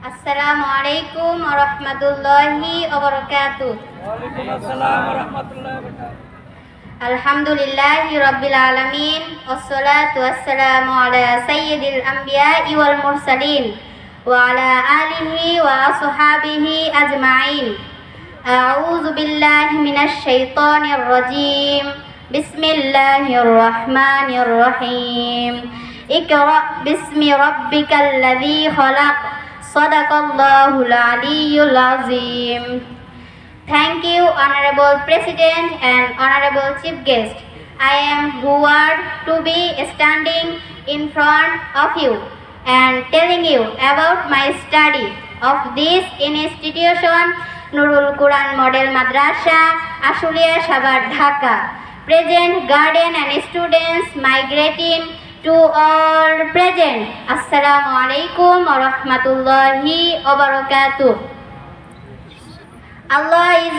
Assalamualaikum warahmatullahi wabarakatuh. Waalaikumsalam warahmatullahi wabarakatuh. Alhamdulillahi rabbil alamin. Wassalatu wassalamu ala sayyidil anbiya'i wal mursalin wa ala alihi wa ashabihi ajma'in. A'udzu billahi minasy syaithanir rajim. Bismillahirrahmanirrahim. Iqra bismi rabbikal ladzi khalaq. Sadaqallahul aliyyul azim. Thank you, Honorable President and Honorable Chief Guest. I am honored to be standing in front of you and telling you about my study of this institution, Nurul Quran Model Madrasa, Ashulia Shabar, Dhaka. Present guardian and students migrating to all present. Assalamu alaikum wa rahmatullahi wa barakatuh. Allah is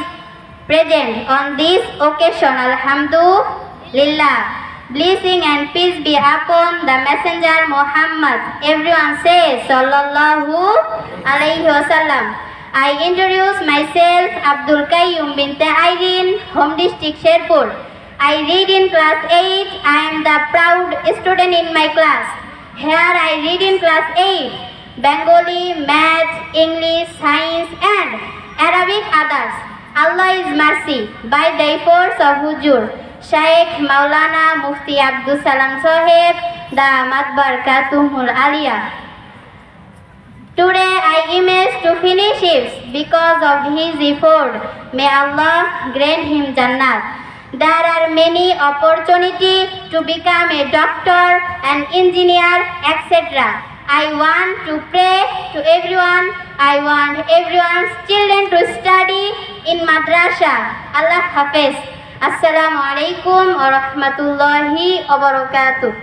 present on this occasion. Alhamdulillah. Blessing and peace be upon the Messenger Muhammad. Everyone says Sallallahu Alaihi Wasallam. I introduce myself, Abdul Qayyum bint Irene, home district Sherpur. I read in class 8. I am the proud student in my class. Here I read in class 8. Bengali, Maths, English, Science and Arabic others. Allah is mercy by the efforts of Hujur Shaykh Maulana Mufti Abdul Salam Sahib Damat Barakatuhul Aliyah. Today I image to finish it because of his effort. May Allah grant him Jannat. There are many opportunities to become a doctor, an engineer, etc. I want to pray to everyone. I want everyone's children to study in madrasa. Allah Hafiz. Assalamu alaikum wa rahmatullahi wa barakatuh.